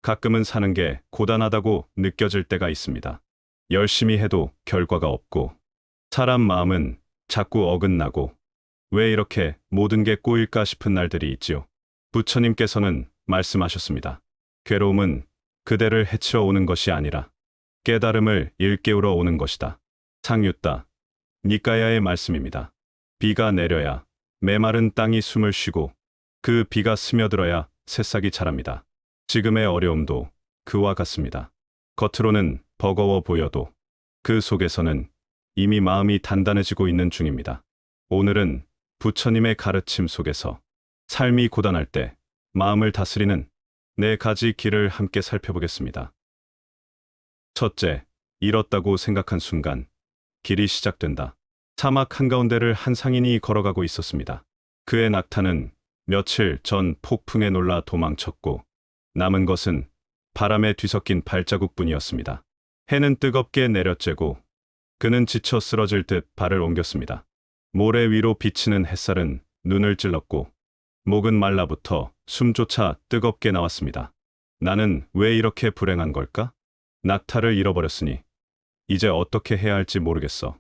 가끔은 사는 게 고단하다고 느껴질 때가 있습니다. 열심히 해도 결과가 없고, 사람 마음은 자꾸 어긋나고, 왜 이렇게 모든 게 꼬일까 싶은 날들이 있지요. 부처님께서는 말씀하셨습니다. 괴로움은 그대를 해치러 오는 것이 아니라 깨달음을 일깨우러 오는 것이다. 상유따 니까야의 말씀입니다. 비가 내려야 메마른 땅이 숨을 쉬고 그 비가 스며들어야 새싹이 자랍니다. 지금의 어려움도 그와 같습니다. 겉으로는 버거워 보여도 그 속에서는 이미 마음이 단단해지고 있는 중입니다. 오늘은 부처님의 가르침 속에서 삶이 고단할 때 마음을 다스리는 네 가지 길을 함께 살펴보겠습니다. 첫째, 잃었다고 생각한 순간 길이 시작된다. 사막 한가운데를 한 상인이 걸어가고 있었습니다. 그의 낙타는 며칠 전 폭풍에 놀라 도망쳤고 남은 것은 바람에 뒤섞인 발자국뿐이었습니다. 해는 뜨겁게 내려쬐고 그는 지쳐 쓰러질 듯 발을 옮겼습니다. 모래 위로 비치는 햇살은 눈을 찔렀고 목은 말라붙어 숨조차 뜨겁게 나왔습니다. 나는 왜 이렇게 불행한 걸까? 낙타를 잃어버렸으니 이제 어떻게 해야 할지 모르겠어.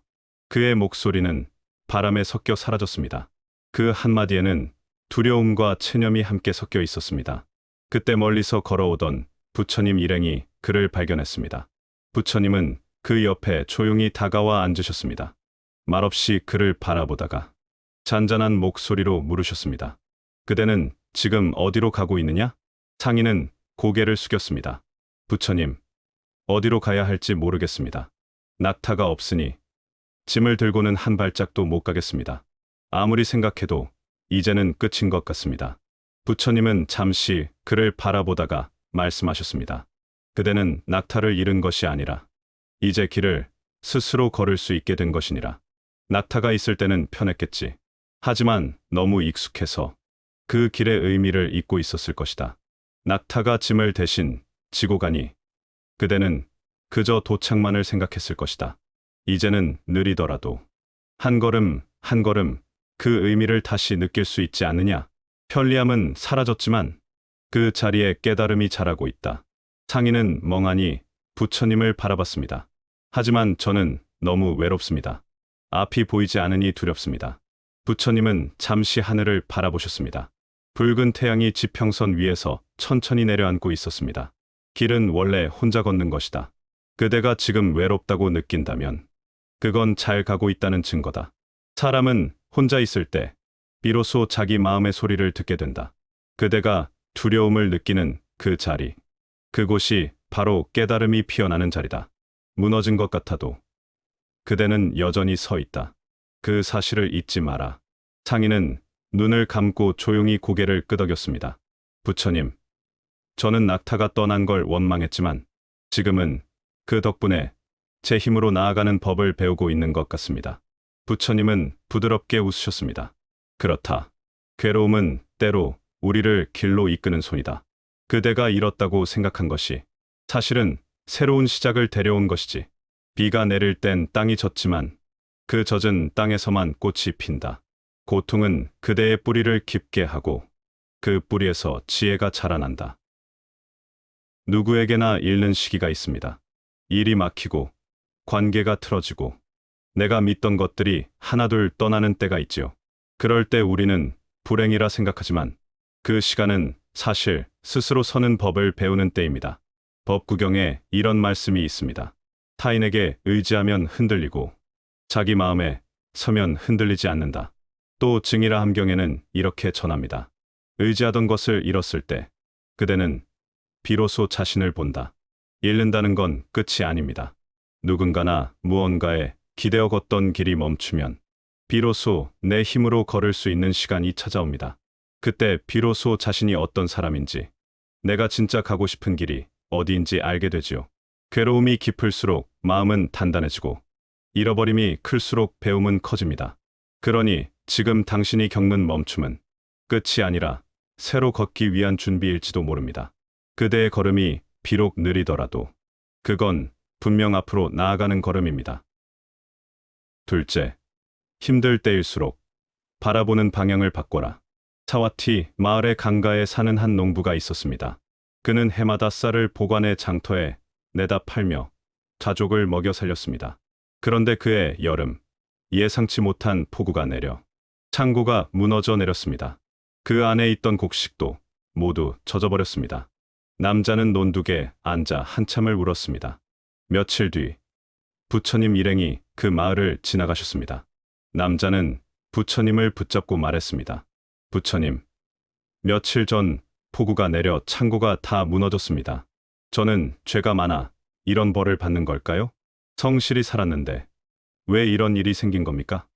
그의 목소리는 바람에 섞여 사라졌습니다. 그 한마디에는 두려움과 체념이 함께 섞여 있었습니다. 그때 멀리서 걸어오던 부처님 일행이 그를 발견했습니다. 부처님은 그 옆에 조용히 다가와 앉으셨습니다. 말없이 그를 바라보다가 잔잔한 목소리로 물으셨습니다. 그대는 지금 어디로 가고 있느냐? 상인은 고개를 숙였습니다. 부처님, 어디로 가야 할지 모르겠습니다. 낙타가 없으니 짐을 들고는 한 발짝도 못 가겠습니다. 아무리 생각해도 이제는 끝인 것 같습니다. 부처님은 잠시 그를 바라보다가 말씀하셨습니다. 그대는 낙타를 잃은 것이 아니라 이제 길을 스스로 걸을 수 있게 된 것이니라. 낙타가 있을 때는 편했겠지. 하지만 너무 익숙해서 그 길의 의미를 잊고 있었을 것이다. 낙타가 짐을 대신 지고 가니 그대는 그저 도착만을 생각했을 것이다. 이제는 느리더라도 한 걸음 한 걸음 그 의미를 다시 느낄 수 있지 않느냐. 편리함은 사라졌지만 그 자리에 깨달음이 자라고 있다. 상인은 멍하니 부처님을 바라봤습니다. 하지만 저는 너무 외롭습니다. 앞이 보이지 않으니 두렵습니다. 부처님은 잠시 하늘을 바라보셨습니다. 붉은 태양이 지평선 위에서 천천히 내려앉고 있었습니다. 길은 원래 혼자 걷는 것이다. 그대가 지금 외롭다고 느낀다면 그건 잘 가고 있다는 증거다. 사람은 혼자 있을 때 비로소 자기 마음의 소리를 듣게 된다. 그대가 두려움을 느끼는 그 자리, 그곳이 바로 깨달음이 피어나는 자리다. 무너진 것 같아도 그대는 여전히 서 있다. 그 사실을 잊지 마라. 상인은 눈을 감고 조용히 고개를 끄덕였습니다. 부처님, 저는 낙타가 떠난 걸 원망했지만 지금은 그 덕분에 제 힘으로 나아가는 법을 배우고 있는 것 같습니다. 부처님은 부드럽게 웃으셨습니다. 그렇다. 괴로움은 때로 우리를 길로 이끄는 손이다. 그대가 잃었다고 생각한 것이 사실은 새로운 시작을 데려온 것이지. 비가 내릴 땐 땅이 젖지만 그 젖은 땅에서만 꽃이 핀다. 고통은 그대의 뿌리를 깊게 하고 그 뿌리에서 지혜가 자라난다. 누구에게나 잃는 시기가 있습니다. 일이 막히고 관계가 틀어지고 내가 믿던 것들이 하나둘 떠나는 때가 있지요. 그럴 때 우리는 불행이라 생각하지만 그 시간은 사실 스스로 서는 법을 배우는 때입니다. 법구경에 이런 말씀이 있습니다. 타인에게 의지하면 흔들리고 자기 마음에 서면 흔들리지 않는다. 또 증이라 함경에는 이렇게 전합니다. 의지하던 것을 잃었을 때 그대는 비로소 자신을 본다. 잃는다는 건 끝이 아닙니다. 누군가나 무언가에 기대어 걷던 길이 멈추면 비로소 내 힘으로 걸을 수 있는 시간이 찾아옵니다. 그때 비로소 자신이 어떤 사람인지, 내가 진짜 가고 싶은 길이 어디인지 알게 되지요. 괴로움이 깊을수록 마음은 단단해지고 잃어버림이 클수록 배움은 커집니다. 그러니 지금 당신이 겪는 멈춤은 끝이 아니라 새로 걷기 위한 준비일지도 모릅니다. 그대의 걸음이 비록 느리더라도 그건 분명 앞으로 나아가는 걸음입니다. 둘째, 힘들 때일수록 바라보는 방향을 바꿔라. 사와티 마을의 강가에 사는 한 농부가 있었습니다. 그는 해마다 쌀을 보관해 장터에 내다 팔며 가족을 먹여 살렸습니다. 그런데 그해 여름, 예상치 못한 폭우가 내려 창고가 무너져 내렸습니다. 그 안에 있던 곡식도 모두 젖어버렸습니다. 남자는 논둑에 앉아 한참을 울었습니다. 며칠 뒤 부처님 일행이 그 마을을 지나가셨습니다. 남자는 부처님을 붙잡고 말했습니다. 부처님, 며칠 전 폭우가 내려 창고가 다 무너졌습니다. 저는 죄가 많아 이런 벌을 받는 걸까요? 성실히 살았는데 왜 이런 일이 생긴 겁니까?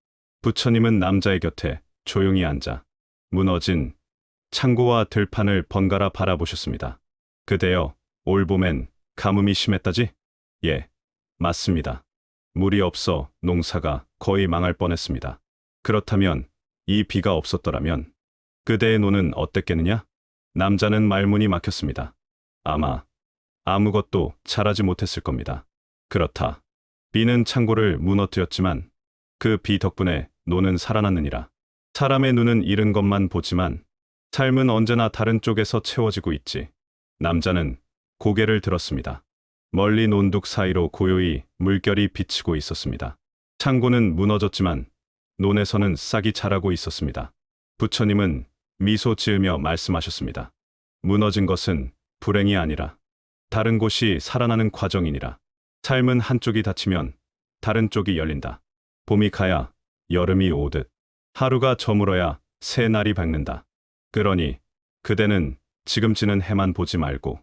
부처님은 남자의 곁에 조용히 앉아 무너진 창고와 들판을 번갈아 바라보셨습니다. 그대여, 올 봄엔 가뭄이 심했다지? 예, 맞습니다. 물이 없어 농사가 거의 망할 뻔했습니다. 그렇다면 이 비가 없었더라면 그대의 노는 어땠겠느냐? 남자는 말문이 막혔습니다. 아마 아무것도 잘하지 못했을 겁니다. 그렇다. 비는 창고를 무너뜨렸지만 그 비 덕분에 노는 살아났느니라. 사람의 눈은 잃은 것만 보지만 삶은 언제나 다른 쪽에서 채워지고 있지. 남자는 고개를 들었습니다. 멀리 논둑 사이로 고요히 물결이 비치고 있었습니다. 창고는 무너졌지만 논에서는 싹이 자라고 있었습니다. 부처님은 미소 지으며 말씀하셨습니다. 무너진 것은 불행이 아니라 다른 곳이 살아나는 과정이니라. 삶은 한쪽이 닫히면 다른 쪽이 열린다. 봄이 가야 여름이 오듯 하루가 저물어야 새 날이 밝는다. 그러니 그대는 지금 지는 해만 보지 말고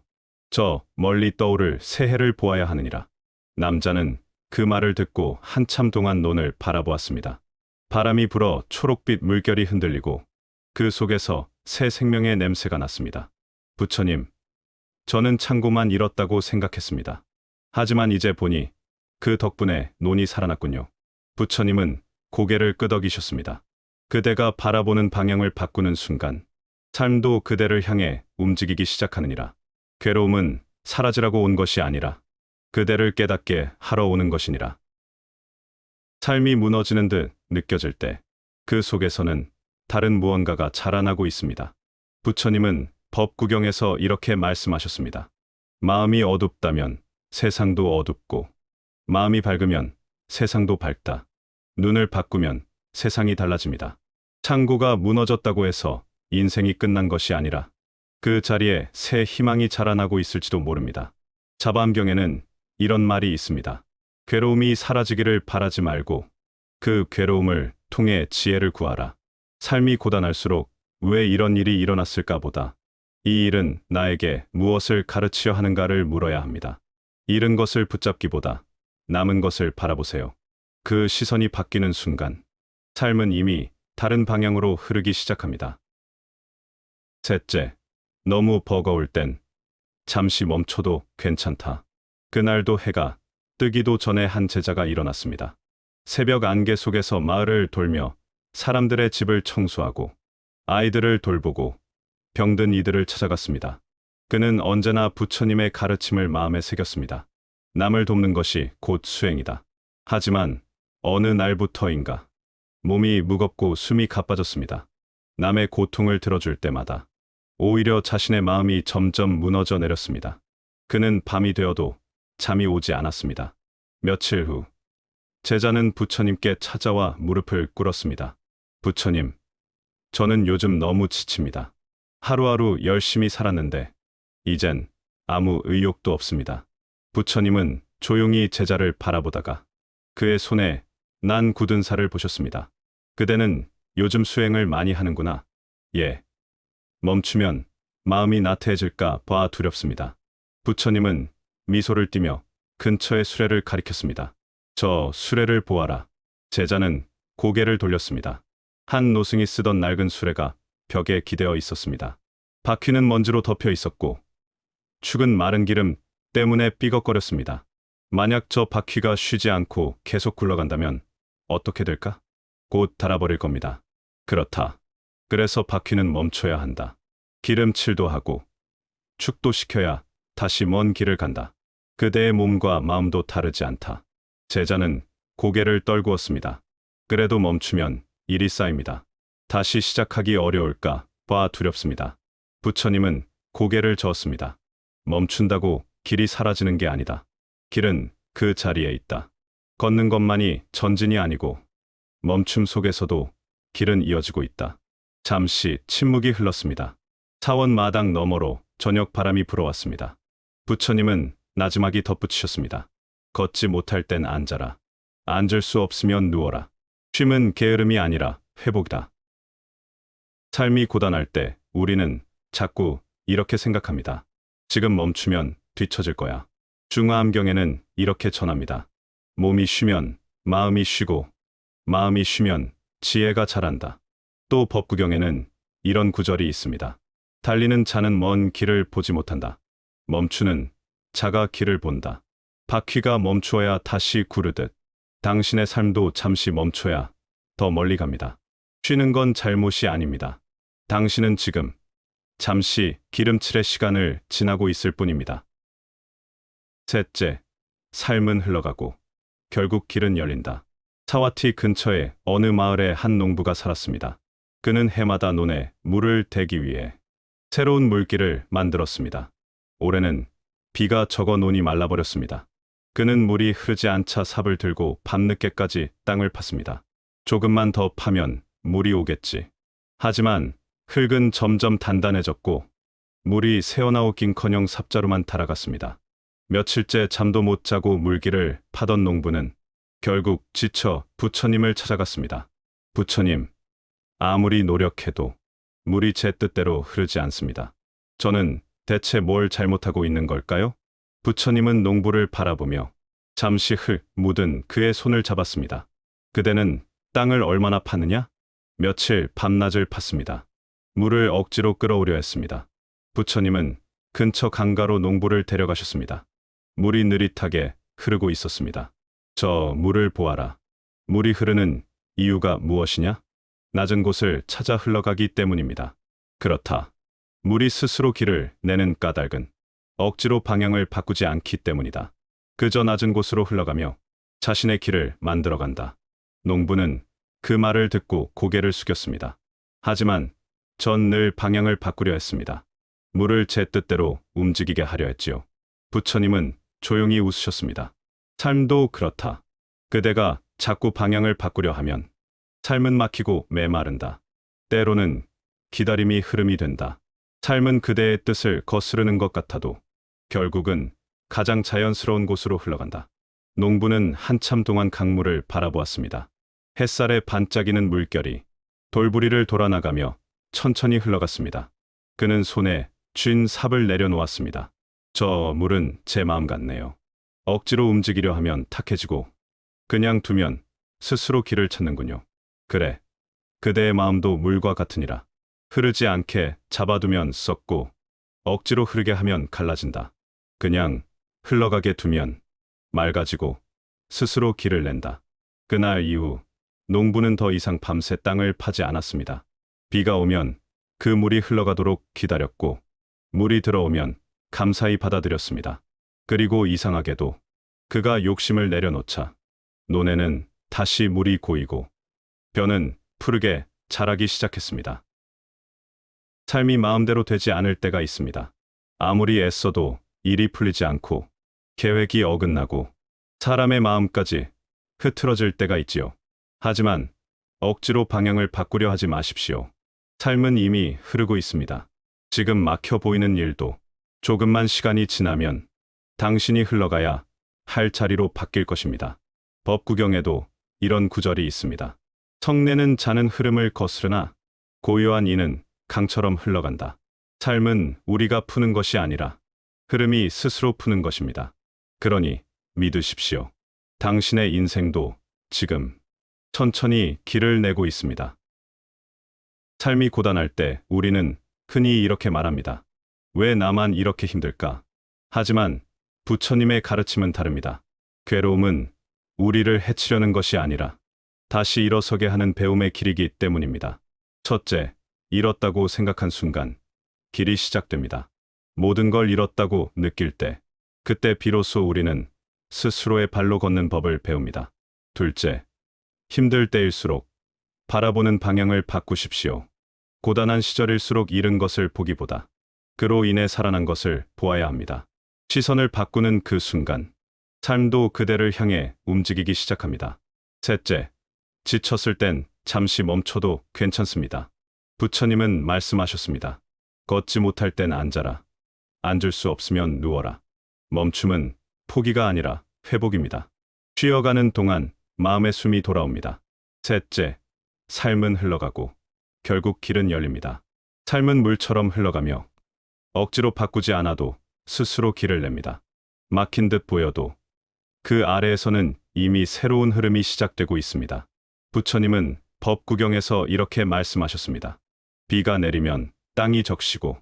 저 멀리 떠오를 새해를 보아야 하느니라. 남자는 그 말을 듣고 한참 동안 논을 바라보았습니다. 바람이 불어 초록빛 물결이 흔들리고 그 속에서 새 생명의 냄새가 났습니다. 부처님, 저는 창고만 잃었다고 생각했습니다. 하지만 이제 보니 그 덕분에 논이 살아났군요. 부처님은 고개를 끄덕이셨습니다. 그대가 바라보는 방향을 바꾸는 순간 삶도 그대를 향해 움직이기 시작하느니라. 괴로움은 사라지라고 온 것이 아니라 그대를 깨닫게 하러 오는 것이니라. 삶이 무너지는 듯 느껴질 때 그 속에서는 다른 무언가가 자라나고 있습니다. 부처님은 법구경에서 이렇게 말씀하셨습니다. 마음이 어둡다면 세상도 어둡고 마음이 밝으면 세상도 밝다. 눈을 바꾸면 세상이 달라집니다. 창고가 무너졌다고 해서 인생이 끝난 것이 아니라 그 자리에 새 희망이 자라나고 있을지도 모릅니다. 자반경에는 이런 말이 있습니다. 괴로움이 사라지기를 바라지 말고 그 괴로움을 통해 지혜를 구하라. 삶이 고단할수록 왜 이런 일이 일어났을까 보다 이 일은 나에게 무엇을 가르치려 하는가를 물어야 합니다. 잃은 것을 붙잡기보다 남은 것을 바라보세요. 그 시선이 바뀌는 순간 삶은 이미 다른 방향으로 흐르기 시작합니다. 셋째, 너무 버거울 땐 잠시 멈춰도 괜찮다. 그날도 해가 뜨기도 전에 한 제자가 일어났습니다. 새벽 안개 속에서 마을을 돌며 사람들의 집을 청소하고 아이들을 돌보고 병든 이들을 찾아갔습니다. 그는 언제나 부처님의 가르침을 마음에 새겼습니다. 남을 돕는 것이 곧 수행이다. 하지만 어느 날부터인가 몸이 무겁고 숨이 가빠졌습니다. 남의 고통을 들어줄 때마다 오히려 자신의 마음이 점점 무너져 내렸습니다. 그는 밤이 되어도 잠이 오지 않았습니다. 며칠 후 제자는 부처님께 찾아와 무릎을 꿇었습니다. 부처님, 저는 요즘 너무 지칩니다. 하루하루 열심히 살았는데 이젠 아무 의욕도 없습니다. 부처님은 조용히 제자를 바라보다가 그의 손에 난 굳은 살을 보셨습니다. 그대는 요즘 수행을 많이 하는구나. 예. 멈추면 마음이 나태해질까 봐 두렵습니다. 부처님은 미소를 띠며 근처의 수레를 가리켰습니다. 저 수레를 보아라. 제자는 고개를 돌렸습니다. 한 노승이 쓰던 낡은 수레가 벽에 기대어 있었습니다. 바퀴는 먼지로 덮여 있었고 축은 마른 기름 때문에 삐걱거렸습니다. 만약 저 바퀴가 쉬지 않고 계속 굴러간다면 어떻게 될까? 곧 닳아버릴 겁니다. 그렇다. 그래서 바퀴는 멈춰야 한다. 기름칠도 하고 축도 시켜야 다시 먼 길을 간다. 그대의 몸과 마음도 다르지 않다. 제자는 고개를 떨구었습니다. 그래도 멈추면 일이 쌓입니다. 다시 시작하기 어려울까 봐 두렵습니다. 부처님은 고개를 저었습니다. 멈춘다고 길이 사라지는 게 아니다. 길은 그 자리에 있다. 걷는 것만이 전진이 아니고 멈춤 속에서도 길은 이어지고 있다. 잠시 침묵이 흘렀습니다. 사원 마당 너머로 저녁 바람이 불어왔습니다. 부처님은 나지막이 덧붙이셨습니다. 걷지 못할 땐 앉아라. 앉을 수 없으면 누워라. 쉼은 게으름이 아니라 회복이다. 삶이 고단할 때 우리는 자꾸 이렇게 생각합니다. 지금 멈추면 뒤처질 거야. 중화암경에는 이렇게 전합니다. 몸이 쉬면 마음이 쉬고 마음이 쉬면 지혜가 자란다. 또 법구경에는 이런 구절이 있습니다. 달리는 자는 먼 길을 보지 못한다. 멈추는 자가 길을 본다. 바퀴가 멈추어야 다시 구르듯 당신의 삶도 잠시 멈춰야 더 멀리 갑니다. 쉬는 건 잘못이 아닙니다. 당신은 지금 잠시 기름칠의 시간을 지나고 있을 뿐입니다. 셋째, 삶은 흘러가고 결국 길은 열린다. 사와티 근처의 어느 마을에 한 농부가 살았습니다. 그는 해마다 논에 물을 대기 위해 새로운 물길을 만들었습니다. 올해는 비가 적어 논이 말라버렸습니다. 그는 물이 흐르지 않자 삽을 들고 밤늦게까지 땅을 팠습니다. 조금만 더 파면 물이 오겠지. 하지만 흙은 점점 단단해졌고 물이 새어나오긴커녕 삽자루만 달아갔습니다. 며칠째 잠도 못 자고 물길을 파던 농부는 결국 지쳐 부처님을 찾아갔습니다. 부처님, 아무리 노력해도 물이 제 뜻대로 흐르지 않습니다. 저는 대체 뭘 잘못하고 있는 걸까요? 부처님은 농부를 바라보며 잠시 묻은 그의 손을 잡았습니다. 그대는 땅을 얼마나 팠느냐? 며칠 밤낮을 팠습니다. 물을 억지로 끌어오려 했습니다. 부처님은 근처 강가로 농부를 데려가셨습니다. 물이 느릿하게 흐르고 있었습니다. 저 물을 보아라. 물이 흐르는 이유가 무엇이냐? 낮은 곳을 찾아 흘러가기 때문입니다. 그렇다. 물이 스스로 길을 내는 까닭은 억지로 방향을 바꾸지 않기 때문이다. 그저 낮은 곳으로 흘러가며 자신의 길을 만들어간다. 농부는 그 말을 듣고 고개를 숙였습니다. 하지만 전 늘 방향을 바꾸려 했습니다. 물을 제 뜻대로 움직이게 하려 했지요. 부처님은 조용히 웃으셨습니다. 삶도 그렇다. 그대가 자꾸 방향을 바꾸려 하면 삶은 막히고 메마른다. 때로는 기다림이 흐름이 된다. 삶은 그대의 뜻을 거스르는 것 같아도 결국은 가장 자연스러운 곳으로 흘러간다. 농부는 한참 동안 강물을 바라보았습니다. 햇살에 반짝이는 물결이 돌부리를 돌아나가며 천천히 흘러갔습니다. 그는 손에 쥔 삽을 내려놓았습니다. 저 물은 제 마음 같네요. 억지로 움직이려 하면 탁해지고 그냥 두면 스스로 길을 찾는군요. 그래, 그대의 마음도 물과 같으니라. 흐르지 않게 잡아두면 썩고 억지로 흐르게 하면 갈라진다. 그냥 흘러가게 두면 맑아지고 스스로 길을 낸다. 그날 이후 농부는 더 이상 밤새 땅을 파지 않았습니다. 비가 오면 그 물이 흘러가도록 기다렸고 물이 들어오면 감사히 받아들였습니다. 그리고 이상하게도 그가 욕심을 내려놓자 논에는 다시 물이 고이고 벼는 푸르게 자라기 시작했습니다. 삶이 마음대로 되지 않을 때가 있습니다. 아무리 애써도 일이 풀리지 않고 계획이 어긋나고 사람의 마음까지 흐트러질 때가 있지요. 하지만 억지로 방향을 바꾸려 하지 마십시오. 삶은 이미 흐르고 있습니다. 지금 막혀 보이는 일도 조금만 시간이 지나면 당신이 흘러가야 할 자리로 바뀔 것입니다. 법구경에도 이런 구절이 있습니다. 성내는 자는 흐름을 거스르나 고요한 이는 강처럼 흘러간다. 삶은 우리가 푸는 것이 아니라 흐름이 스스로 푸는 것입니다. 그러니 믿으십시오. 당신의 인생도 지금 천천히 길을 내고 있습니다. 삶이 고단할 때 우리는 흔히 이렇게 말합니다. 왜 나만 이렇게 힘들까? 하지만 부처님의 가르침은 다릅니다. 괴로움은 우리를 해치려는 것이 아니라 다시 일어서게 하는 배움의 길이기 때문입니다. 첫째, 잃었다고 생각한 순간 길이 시작됩니다. 모든 걸 잃었다고 느낄 때, 그때 비로소 우리는 스스로의 발로 걷는 법을 배웁니다. 둘째, 힘들 때일수록 바라보는 방향을 바꾸십시오. 고단한 시절일수록 잃은 것을 보기보다 그로 인해 살아난 것을 보아야 합니다. 시선을 바꾸는 그 순간, 삶도 그대를 향해 움직이기 시작합니다. 셋째, 지쳤을 땐 잠시 멈춰도 괜찮습니다. 부처님은 말씀하셨습니다. 걷지 못할 땐 앉아라. 앉을 수 없으면 누워라. 멈춤은 포기가 아니라 회복입니다. 쉬어가는 동안 마음의 숨이 돌아옵니다. 셋째, 삶은 흘러가고 결국 길은 열립니다. 삶은 물처럼 흘러가며 억지로 바꾸지 않아도 스스로 길을 냅니다. 막힌 듯 보여도 그 아래에서는 이미 새로운 흐름이 시작되고 있습니다. 부처님은 법구경에서 이렇게 말씀하셨습니다. 비가 내리면 땅이 적시고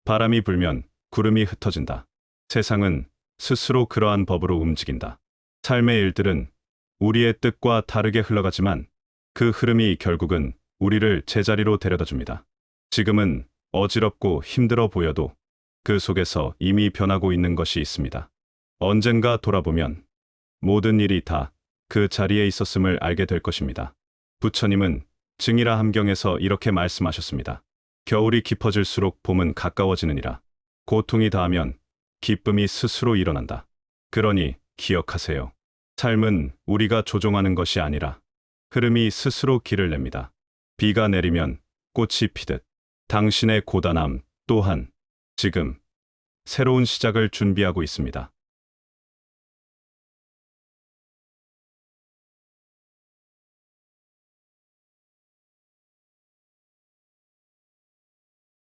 바람이 불면 구름이 흩어진다. 세상은 스스로 그러한 법으로 움직인다. 삶의 일들은 우리의 뜻과 다르게 흘러가지만 그 흐름이 결국은 우리를 제자리로 데려다 줍니다. 지금은 어지럽고 힘들어 보여도 그 속에서 이미 변하고 있는 것이 있습니다. 언젠가 돌아보면 모든 일이 다 그 자리에 있었음을 알게 될 것입니다. 부처님은 증이라 함경에서 이렇게 말씀하셨습니다. 겨울이 깊어질수록 봄은 가까워지느니라. 고통이 닿으면 기쁨이 스스로 일어난다. 그러니 기억하세요. 삶은 우리가 조종하는 것이 아니라 흐름이 스스로 길을 냅니다. 비가 내리면 꽃이 피듯 당신의 고단함 또한 지금 새로운 시작을 준비하고 있습니다.